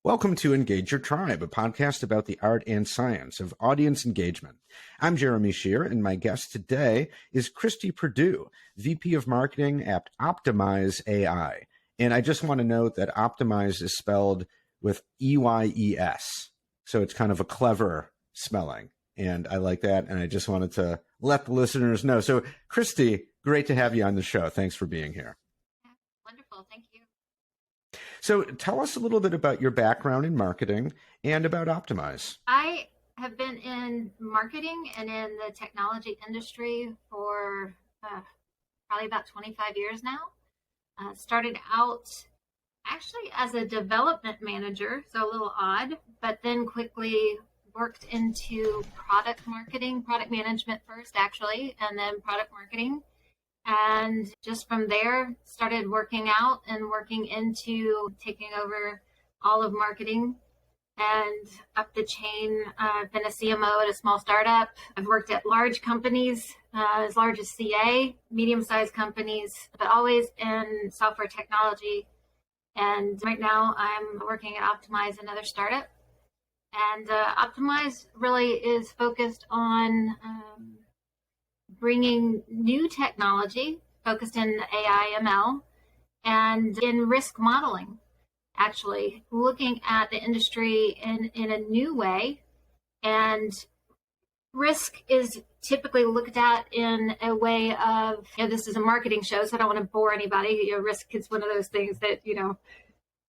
Welcome to Engage Your Tribe, a podcast about the art and science of audience engagement. I'm Jeremy Shere, and my guest today is Kristie Perdue, VP of Marketing at OptimEyes AI. And I just want to note that OptimEyes is spelled with E-Y-E-S, so it's kind of a clever spelling, and I like that, and I just wanted to let the listeners know. So, Kristie, great to have you on the show. Thanks for being here. Wonderful. Thank you. So tell us a little bit about your background in marketing and about OptimEyes. I have been in marketing and in the technology industry for probably about 25 years now. Started out actually as a development manager, so a little odd, but then quickly worked into product marketing, product management first actually, and then product marketing. And just from there, started working out and working into taking over all of marketing and up the chain. I've been a CMO at a small startup. I've worked at large companies, as large as CA, medium-sized companies, but always in software technology. And right now I'm working at OptimEyes, another startup. And OptimEyes really is focused on bringing new technology focused in AI, ML, and in risk modeling, actually looking at the industry in a new way. And risk is typically looked at in a way of, this is a marketing show, so I don't want to bore anybody. Risk is one of those things that,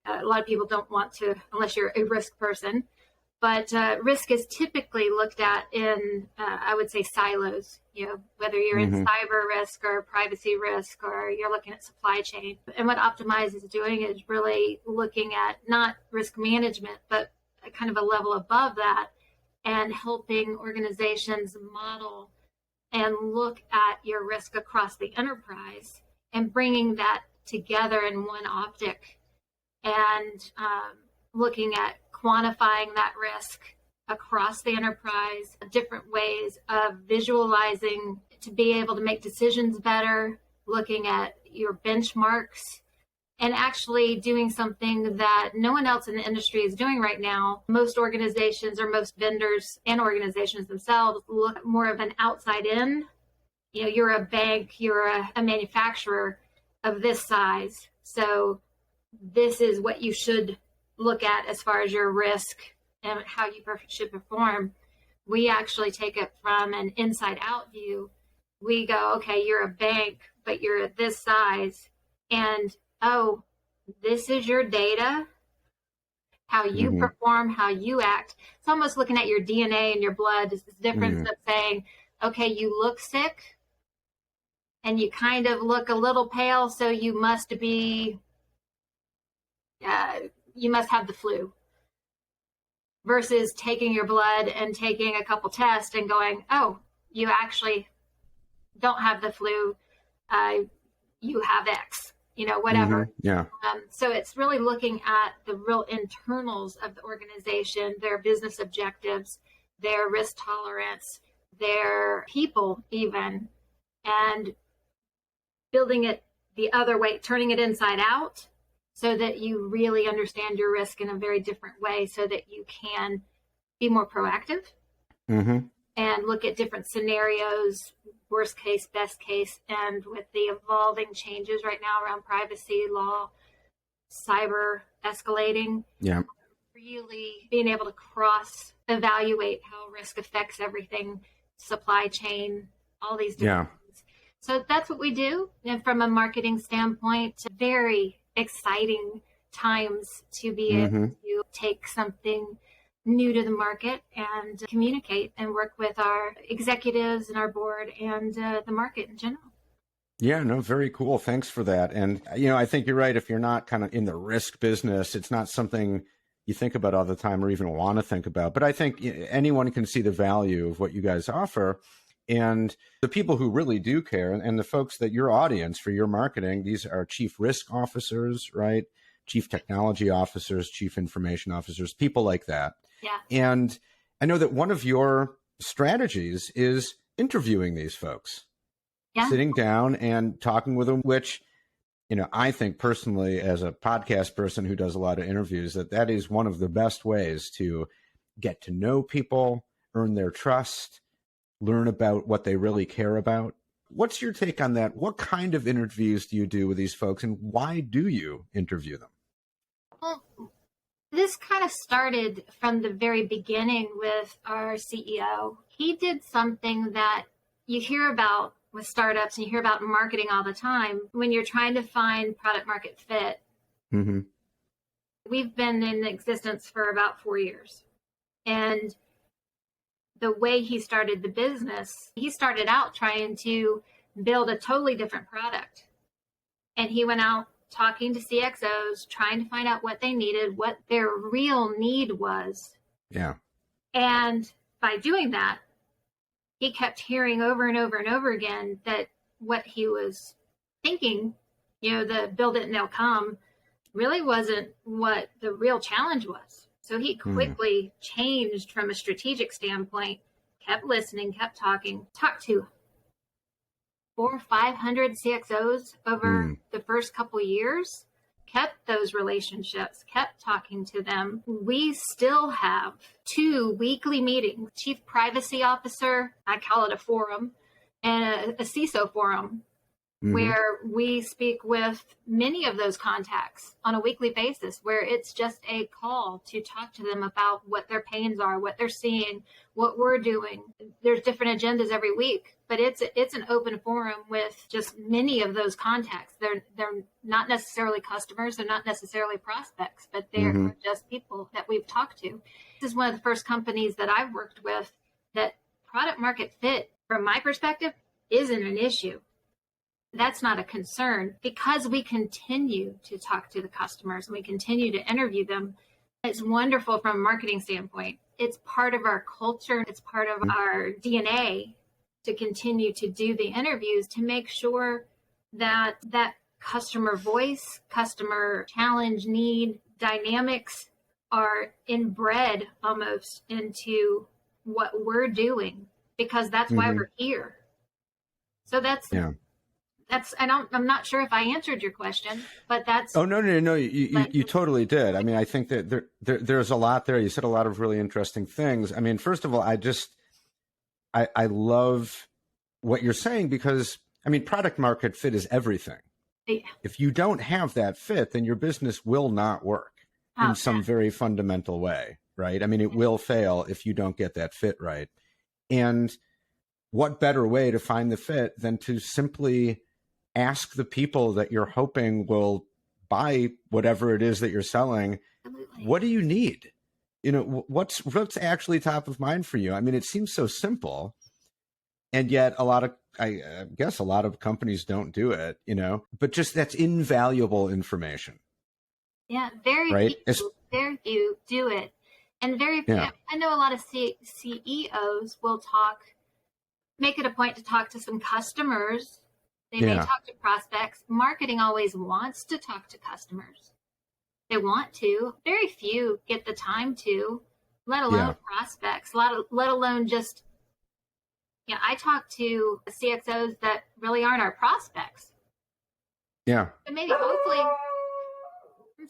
a lot of people don't want to, unless you're a risk person. But risk is typically looked at in, I would say, silos, whether you're in cyber risk or privacy risk, or you're looking at supply chain. And what OptimEyes is doing is really looking at not risk management, but kind of a level above that, and helping organizations model and look at your risk across the enterprise and bringing that together in one optic, and looking at quantifying that risk across the enterprise, different ways of visualizing to be able to make decisions better, looking at your benchmarks, and actually doing something that no one else in the industry is doing right now. Most organizations, or most vendors and organizations themselves, look more of an outside in. You're a bank, you're a manufacturer of this size, so this is what you should look at as far as your risk and how you should perform. We actually take it from an inside out view. We go, okay, you're a bank, but you're at this size, and this is your data, how you perform, how you act. It's almost looking at your DNA and your blood. It's the difference of saying, okay, you look sick and you kind of look a little pale, so you must be you must have the flu, versus taking your blood and taking a couple tests and going, you actually don't have the flu, you have X, whatever. Yeah. So it's really looking at the real internals of the organization, their business objectives, their risk tolerance, their people even, and building it the other way, turning it inside out, so that you really understand your risk in a very different way, so that you can be more proactive and look at different scenarios, worst case, best case. And with the evolving changes right now around privacy law, cyber escalating, really being able to cross evaluate how risk affects everything, supply chain, all these different things. So that's what we do. And from a marketing standpoint, very exciting times to be able to take something new to the market and communicate and work with our executives and our board and the market in general. Yeah, no, very cool. Thanks for that. And, I think you're right. If you're not kind of in the risk business, it's not something you think about all the time or even want to think about. But I think anyone can see the value of what you guys offer. And the people who really do care, and the folks that your audience for your marketing, these are chief risk officers, right? Chief technology officers, chief information officers, people like that. Yeah. And I know that one of your strategies is interviewing these folks, sitting down and talking with them, which I think personally, as a podcast person who does a lot of interviews, that is one of the best ways to get to know people, earn their trust, learn about what they really care about. What's your take on that? What kind of interviews do you do with these folks, and why do you interview them? Well, this kind of started from the very beginning with our CEO. He did something that you hear about with startups and you hear about in marketing all the time when you're trying to find product market fit. Mm-hmm. We've been in existence for about 4 years. And the way he started the business, he started out trying to build a totally different product. And he went out talking to CXOs, trying to find out what they needed, what their real need was. Yeah. And by doing that, he kept hearing over and over and over again that what he was thinking, the build it and they'll come, really wasn't what the real challenge was. So he quickly changed from a strategic standpoint, kept listening, kept talking, talked to 400 or 500 CXOs over the first couple of years, kept those relationships, kept talking to them. We still have 2 weekly meetings, Chief Privacy Officer, I call it a forum, and a CISO forum, where we speak with many of those contacts on a weekly basis, where it's just a call to talk to them about what their pains are, what they're seeing, what we're doing. There's different agendas every week, but it's an open forum with just many of those contacts. They're not necessarily customers, they're not necessarily prospects, but they're just people that we've talked to. This is one of the first companies that I've worked with that product market fit, from my perspective, isn't an issue. That's not a concern because we continue to talk to the customers and we continue to interview them. It's wonderful from a marketing standpoint. It's part of our culture. It's part of our DNA to continue to do the interviews to make sure that that customer voice, customer challenge, need, dynamics are inbred almost into what we're doing, because that's why we're here. So that's I'm not sure if I answered your question, but that's. Oh, no, you totally did. I mean, I think that there's a lot there. You said a lot of really interesting things. I mean, first of all, I love what you're saying, because I mean, product market fit is everything. Yeah. If you don't have that fit, then your business will not work in some very fundamental way, right? I mean, it will fail if you don't get that fit right. And what better way to find the fit than to simply ask the people that you're hoping will buy whatever it is that you're selling, what do you need? What's actually top of mind for you? I mean, it seems so simple, and yet I guess a lot of companies don't do it, but just that's invaluable information. Yeah, very few do it. And very few, I know a lot of CEOs will make it a point to talk to some customers. They may talk to prospects. Marketing always wants to talk to customers. They want to. Very few get the time to, let alone prospects, let alone just, I talk to CXOs that really aren't our prospects. Yeah. But maybe, hopefully, I'm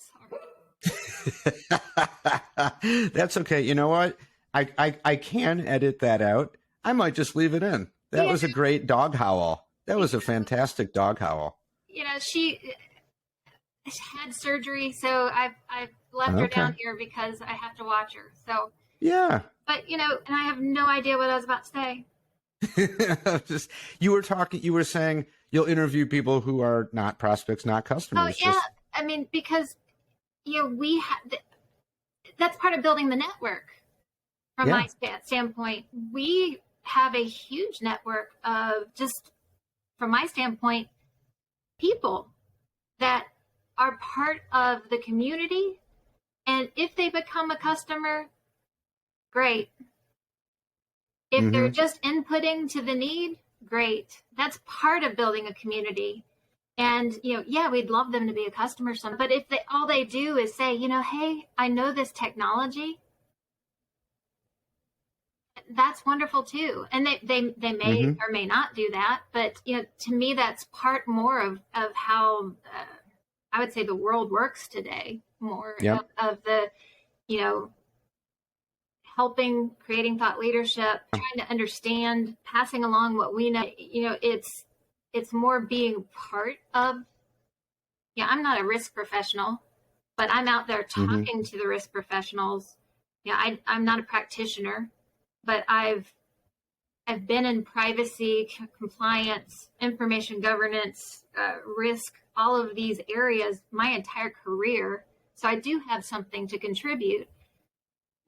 sorry. That's okay. You know what? I can edit that out. I might just leave it in. That was a great dog howl. That was a fantastic dog howl. She had surgery, so I've left her down here because I have to watch her. So yeah. But and I have no idea what I was about to say. You were saying you'll interview people who are not prospects, not customers. Oh yeah, I mean, because we have that's part of building the network. From my standpoint, we have a huge network of, just from my standpoint, people that are part of the community. And if they become a customer, great. If they're just inputting to the need, great. That's part of building a community. And, we'd love them to be a customer. But if all they do is say, hey, I know this technology, that's wonderful too. And they may or may not do that, but to me, that's part more of how I would say the world works today. More of the helping, creating thought leadership, trying to understand, passing along what we know. It's more being part of. Yeah, I'm not a risk professional, but I'm out there talking to the risk professionals. I'm not a practitioner, but I've been in privacy, compliance, information governance, risk, all of these areas my entire career. So I do have something to contribute.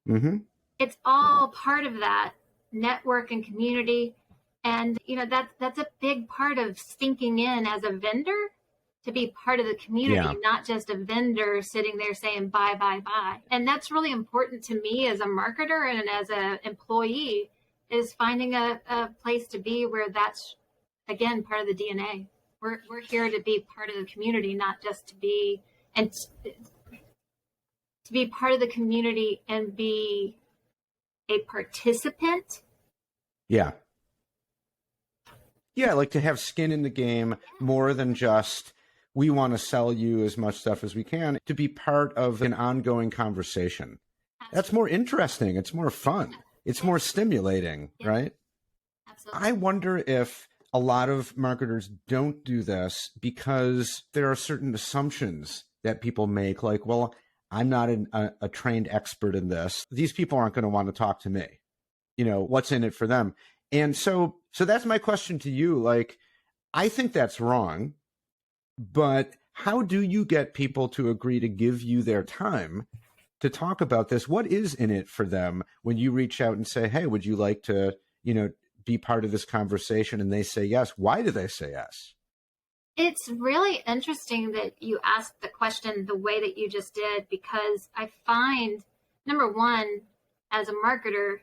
It's all part of that network and community. And, that's a big part of sinking in as a vendor, to be part of the community, not just a vendor sitting there saying bye, bye, bye. And that's really important to me as a marketer and as an employee, is finding a place to be where that's, again, part of the DNA. We're here to be part of the community, not just to be part of the community and be a participant. Yeah, like to have skin in the game more than just, we want to sell you as much stuff as we can, to be part of an ongoing conversation. That's more interesting. It's more fun. It's more stimulating, right? Absolutely. I wonder if a lot of marketers don't do this because there are certain assumptions that people make, like, well, I'm not a trained expert in this. These people aren't going to want to talk to me. What's in it for them? And so that's my question to you. Like, I think that's wrong, but how do you get people to agree to give you their time to talk about this? What is in it for them when you reach out and say, hey, would you like to, be part of this conversation? And they say yes. Why do they say yes? It's really interesting that you asked the question the way that you just did, because I find, number one, as a marketer,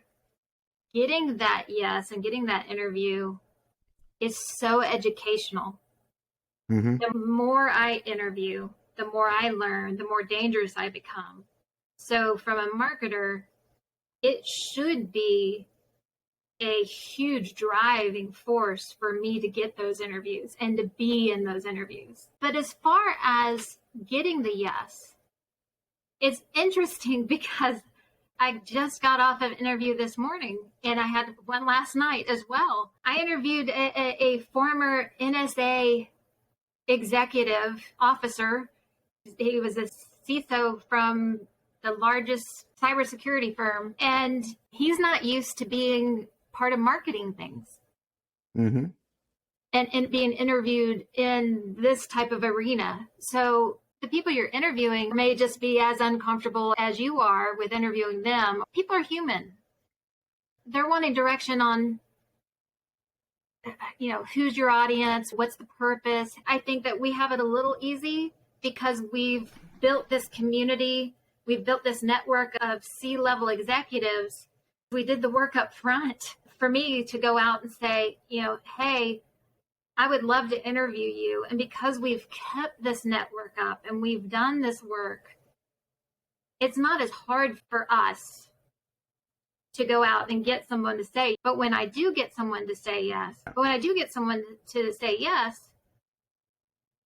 getting that yes and getting that interview is so educational. The more I interview, the more I learn, the more dangerous I become. So from a marketer, it should be a huge driving force for me to get those interviews and to be in those interviews. But as far as getting the yes, it's interesting because I just got off of an interview this morning, and I had one last night as well. I interviewed a former NSA executive officer. He was a CISO from the largest cybersecurity firm, and he's not used to being part of marketing things and being interviewed in this type of arena. So the people you're interviewing may just be as uncomfortable as you are with interviewing them. People are human. They're wanting direction on, who's your audience? What's the purpose? I think that we have it a little easy because we've built this community. We've built this network of C-level executives. We did the work up front for me to go out and say, hey, I would love to interview you. And because we've kept this network up and we've done this work, it's not as hard for us to go out and get someone to say. But when I do get someone to say yes,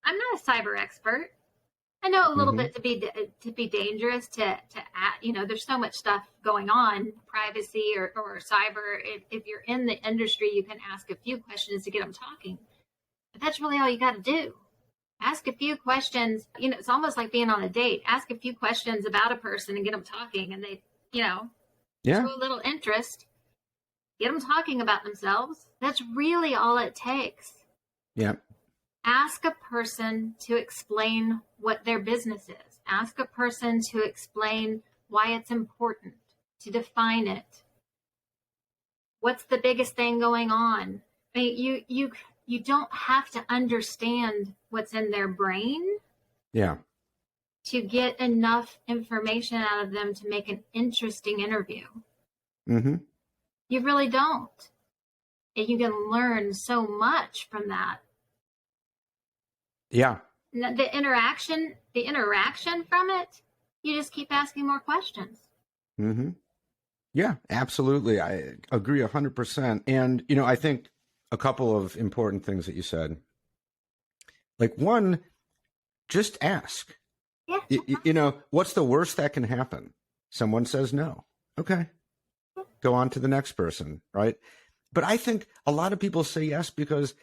I'm not a cyber expert. I know a little bit to be dangerous to there's so much stuff going on, privacy or cyber. If you're in the industry, you can ask a few questions to get them talking. But that's really all you got to do. Ask a few questions. It's almost like being on a date. Ask a few questions about a person and get them talking, and they, show a little interest. Get them talking about themselves. That's really all it takes. Yeah. Ask a person to explain what their business is. Ask a person to explain why it's important, to define it. What's the biggest thing going on? I mean, you don't have to understand what's in their brain to get enough information out of them to make an interesting interview. You really don't. And you can learn so much from that. Yeah. The interaction from it, you just keep asking more questions. Yeah, absolutely. I agree 100%. And, I think a couple of important things that you said, like one, just ask. Yeah. What's the worst that can happen? Someone says no. Okay. Go on to the next person, right? But I think a lot of people say yes because,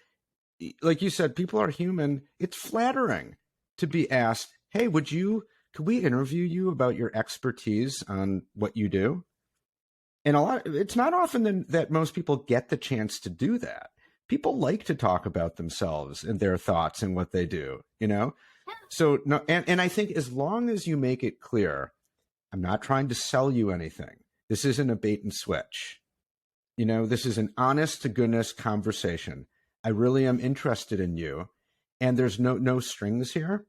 like you said, people are human. It's flattering to be asked, hey, could we interview you about your expertise on what you do? And it's not often that most people get the chance to do that. People like to talk about themselves and their thoughts and what they do. So no, and I think as long as you make it clear, I'm not trying to sell you anything. This isn't a bait and switch. This is an honest to goodness conversation. I really am interested in you, and there's no strings here.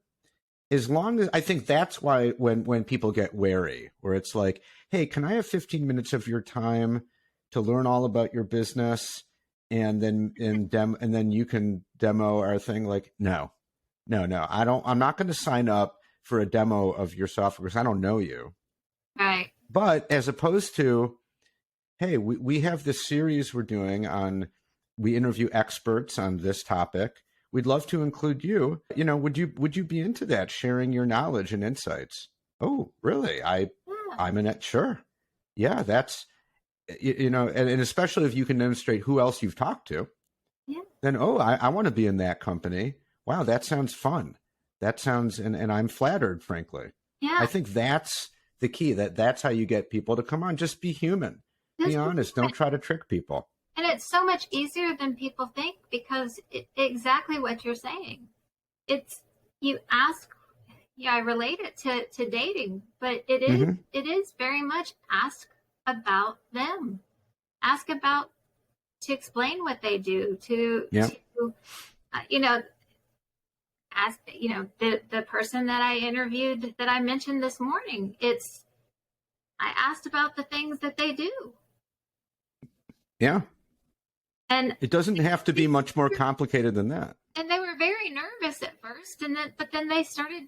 As long as I think that's why when people get wary, where it's like, hey, can I have 15 minutes of your time to learn all about your business, and then you can demo our thing? Like, no, I don't. I'm not going to sign up for a demo of your software because I don't know you. Right. But as opposed to, hey, we have this series we're doing we interview experts on this topic. We'd love to include you. Would you be into that, sharing your knowledge and insights? Oh, really? I'm in it. Sure. Yeah, that's, and especially if you can demonstrate who else you've talked to, Yeah. then, I want to be in that company. Wow, that sounds fun. That sounds, and I'm flattered, frankly. Yeah. I think that's the key, that's how you get people to come on. Just be human. Be honest. Don't try to trick people. And it's so much easier than people think because exactly what you're saying. It's you ask. Yeah, I relate it to dating, but it is very much ask about them. Ask about to explain what they do to ask the person that I interviewed that I mentioned this morning. I asked about the things that they do. Yeah. And it doesn't have to be much more complicated than that. And they were very nervous at first, but then they started,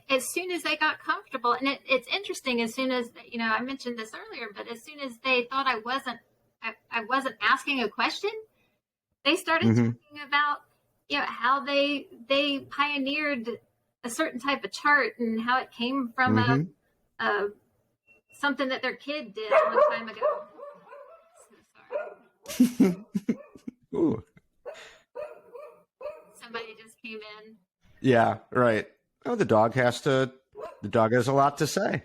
as soon as they got comfortable. And it's interesting, as soon as, I mentioned this earlier, but as soon as they thought I wasn't asking a question, they started talking about, how they pioneered a certain type of chart and how it came from something that their kid did a long time ago. Ooh. Somebody just came in. Yeah, right. Oh, the dog has a lot to say.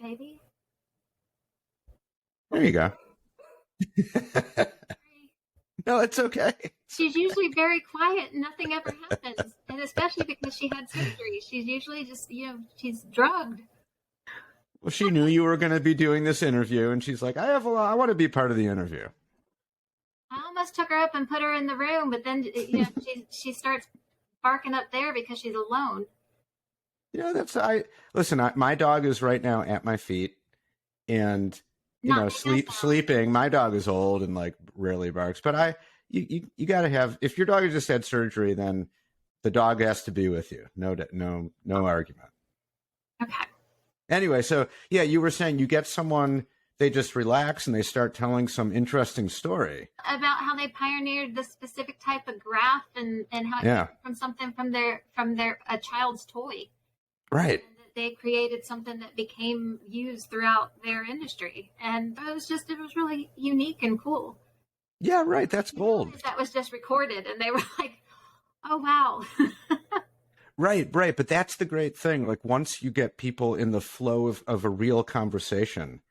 Baby. There you go. No, it's okay. She's usually very quiet and nothing ever happens. And especially because she had surgery. She's usually just, she's drugged. Well, she knew you were going to be doing this interview, and she's like, I want to be part of the interview. I almost took her up and put her in the room, but then, she starts barking up there because she's alone. Listen, my dog is right now at my feet, and, sleeping. My dog is old and like rarely barks, but you got to have, if your dog just had surgery, then the dog has to be with you. No argument. Okay. Anyway, so yeah, you were saying you get someone, they just relax and they start telling some interesting story about how they pioneered this specific type of graph and how it came from something from a child's toy. Right. And that they created something that became used throughout their industry. And it was really unique and cool. Yeah, right. That's gold. That was just recorded and they were like, oh, wow. Right. But that's the great thing. Like once you get people in the flow of a real conversation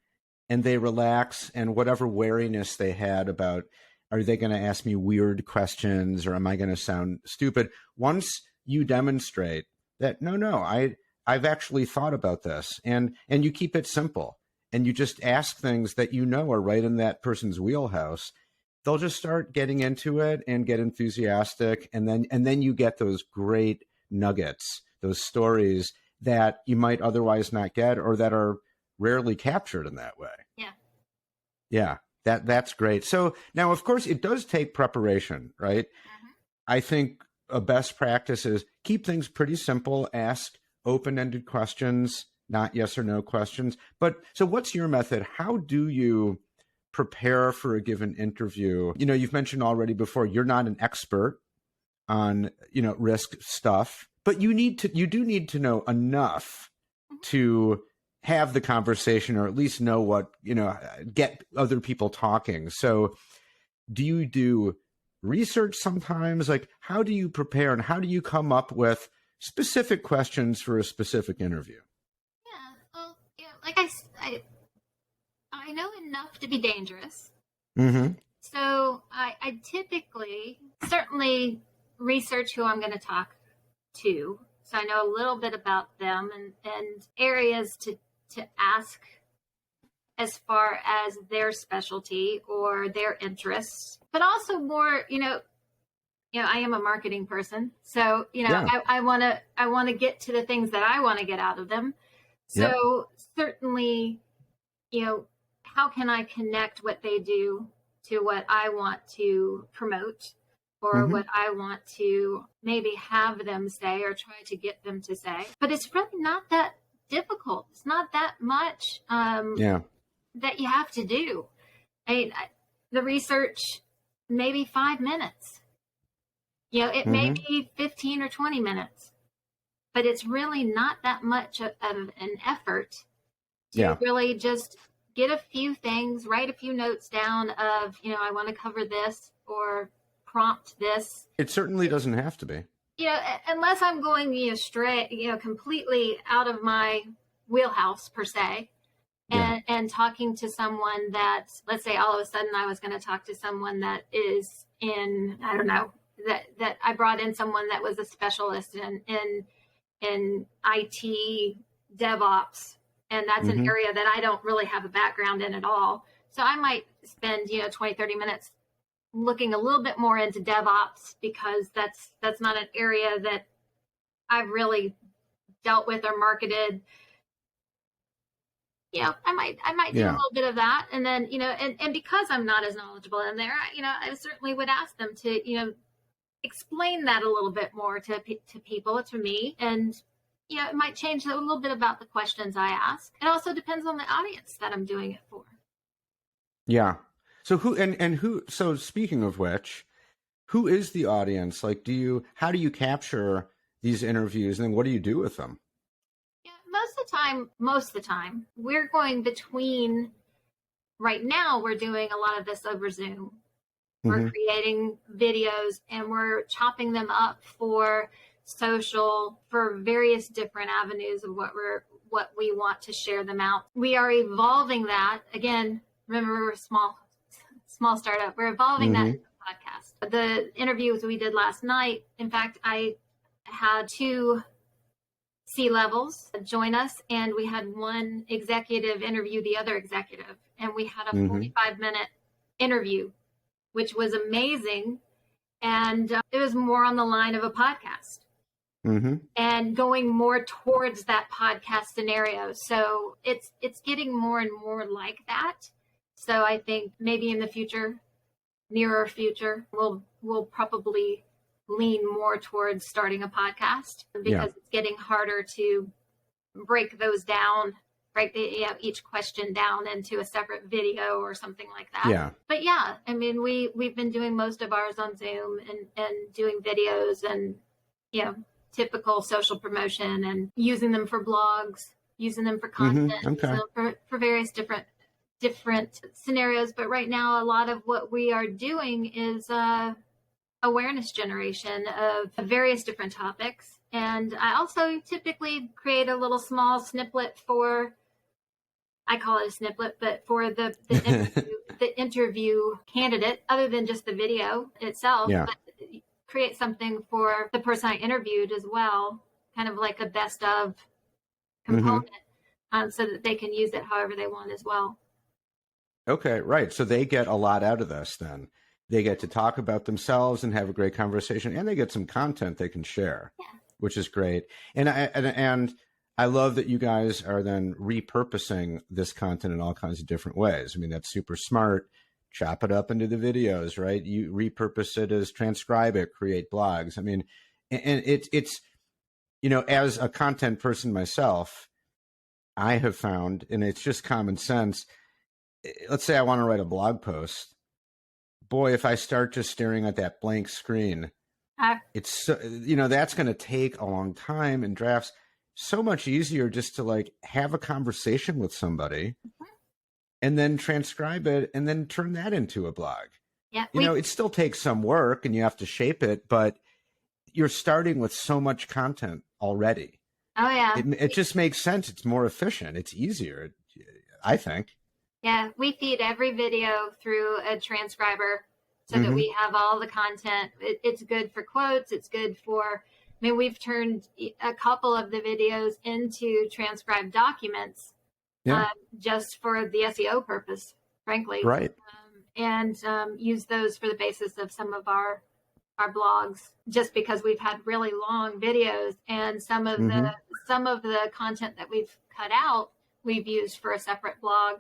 and they relax, and whatever wariness they had about, are they going to ask me weird questions or am I going to sound stupid? Once you demonstrate that, no, I've actually thought about this, and you keep it simple and you just ask things that are right in that person's wheelhouse, they'll just start getting into it and get enthusiastic. And then you get those great nuggets, those stories that you might otherwise not get or that are rarely captured in that way. Yeah, that's great. So now, of course, it does take preparation, right? I think a best practice is keep things pretty simple, ask open-ended questions, not yes or no questions. But so what's your method? How do you prepare for a given interview? You know, you've mentioned already before, you're not an expert on, you know, risk stuff, but you do need to know enough to have the conversation, or at least know what, you know, get other people talking. So do you do research sometimes? Like, how do you prepare, and how do you come up with specific questions for a specific interview? Yeah, well, yeah, like I know enough to be dangerous. Mm-hmm. So I typically certainly research who I'm going to talk to. So I know a little bit about them and areas to ask as far as their specialty or their interests, but also more, I am a marketing person. So, Yeah. I want to get to the things that I want to get out of them. So certainly, how can I connect what they do to what I want to promote, or what I want to maybe have them say or try to get them to say. But it's really not that difficult. It's not that much that you have to do. The research, maybe 5 minutes. It may be 15 or 20 minutes, but it's really not that much of an effort to really just get a few things, write a few notes down of, I want to cover this or prompt this. It certainly doesn't have to be. Unless I'm going, straight, completely out of my wheelhouse per se, and talking to someone that, let's say all of a sudden I was going to talk to someone that is in, I don't know, that I brought in someone that was a specialist in IT DevOps. And that's an area that I don't really have a background in at all. So I might spend, 20, 30 minutes looking a little bit more into DevOps, because that's not an area that I've really dealt with or marketed. I might do a little bit of that. And then, and because I'm not as knowledgeable in there, I certainly would ask them to, explain that a little bit more to people, to me. And, it might change a little bit about the questions I ask. It also depends on the audience that I'm doing it for. Yeah. So so speaking of which, who is the audience? Like, how do you capture these interviews, and then what do you do with them? Yeah, most of the time, we're going between, right now, we're doing a lot of this over Zoom. We're creating videos and we're chopping them up for social, for various different avenues of what we want to share them out. We are evolving that. Again, remember, we're a small startup. We're evolving that into a podcast. The interviews we did last night, in fact, I had 2 C-levels join us, and we had one executive interview the other executive, and we had a 45-minute interview, which was amazing. And it was more on the line of a podcast. And going more towards that podcast scenario. So it's getting more and more like that. So I think maybe in the future, nearer future, we'll probably lean more towards starting a podcast, because it's getting harder to break those down, break each question down into a separate video or something like that. Yeah. But I mean, we've been doing most of ours on Zoom and doing videos and, typical social promotion, and using them for blogs, using them for content, for various different scenarios. But right now, a lot of what we are doing is awareness generation of various different topics. And I also typically create a little small snippet for, I call it a snippet, but for the interview candidate, other than just the video itself. But create something for the person I interviewed as well, kind of like a best of component, so that they can use it however they want as well. Okay, right. So they get a lot out of this then. They get to talk about themselves and have a great conversation, and they get some content they can share, which is great. And I love that you guys are then repurposing this content in all kinds of different ways. I mean, that's super smart. Chop it up into the videos, right? You repurpose it as transcribe it, create blogs. I mean, and it's as a content person myself, I have found, and it's just common sense. Let's say I want to write a blog post. Boy, if I start just staring at that blank screen, it's so, that's going to take a long time in drafts. So much easier just to like have a conversation with somebody and then transcribe it and then turn that into a blog. Yeah, it still takes some work and you have to shape it, but you're starting with so much content already. Oh yeah. It just makes sense. It's more efficient. It's easier, I think. Yeah, we feed every video through a transcriber so that we have all the content. It's good for quotes. It's good for, we've turned a couple of the videos into transcribed documents just for the SEO purpose, frankly. Right. And use those for the basis of some of our blogs, just because we've had really long videos, and some of the content that we've cut out, we've used for a separate blog,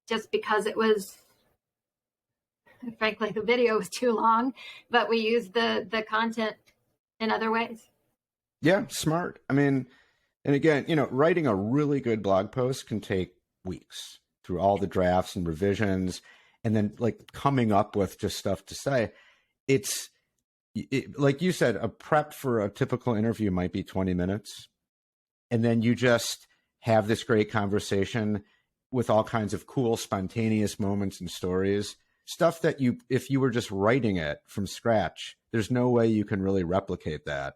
just because it was, frankly, the video was too long, but we used the content in other ways. Yeah, smart. And again, writing a really good blog post can take weeks through all the drafts and revisions, and then like coming up with just stuff to say. It's like you said, a prep for a typical interview might be 20 minutes. And then you just have this great conversation with all kinds of cool, spontaneous moments and stories, stuff that if you were just writing it from scratch, there's no way you can really replicate that,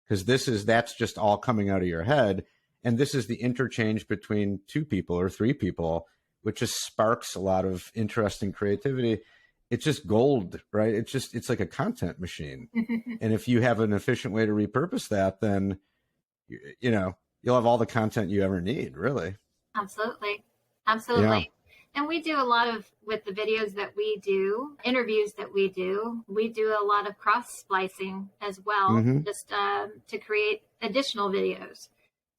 because that's just all coming out of your head. And this is the interchange between two people or three people, which just sparks a lot of interesting creativity. It's just gold, right? It's like a content machine. And if you have an efficient way to repurpose that, then, you'll have all the content you ever need, really. Absolutely. Yeah. And we do a lot of, with the videos that we do, interviews that we do a lot of cross splicing as well, just to create additional videos.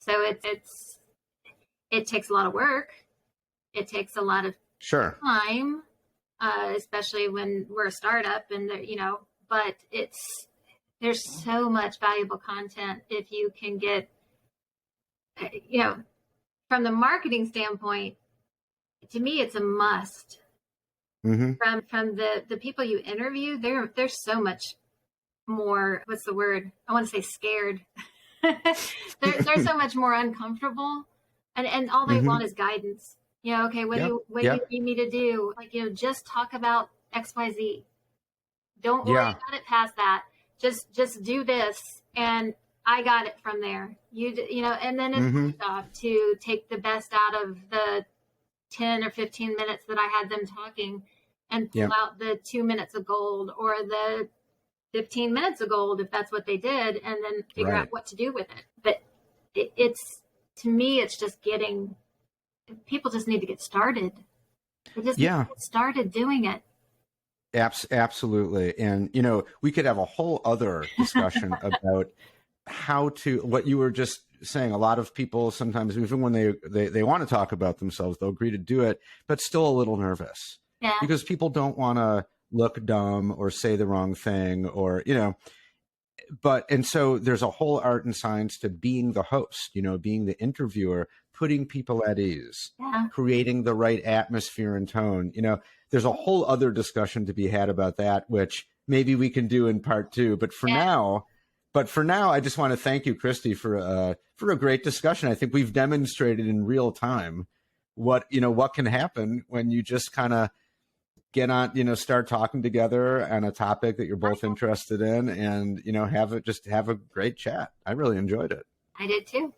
So it takes a lot of work. It takes a lot of time. Especially when we're a startup, and but there's so much valuable content if you can get, from the marketing standpoint, to me, it's a must. From the people you interview, they're so much more, what's the word? I want to say scared. they're so much more uncomfortable, and all they want is guidance. Okay, what do you need me to do? Like, just talk about XYZ. Don't worry about it past that. Just do this, and I got it from there. And then it's my job to take the best out of the 10 or 15 minutes that I had them talking, and pull out the 2 minutes of gold, or the 15 minutes of gold if that's what they did, and then figure out what to do with it. But it's, to me, it's just people just need to get started. They just need to get started doing it. Absolutely. And, we could have a whole other discussion about what you were just saying. A lot of people sometimes, even when they want to talk about themselves, they'll agree to do it, but still a little nervous because people don't want to look dumb or say the wrong thing, or, and so there's a whole art and science to being the host, being the interviewer, putting people at ease, creating the right atmosphere and tone. There's a whole other discussion to be had about that, which maybe we can do in part 2. But for now, I just want to thank you, Kristie, for a great discussion. I think we've demonstrated in real time what can happen when you just kind of get on, start talking together on a topic that you're both interested in, and have a great chat. I really enjoyed it. I did too.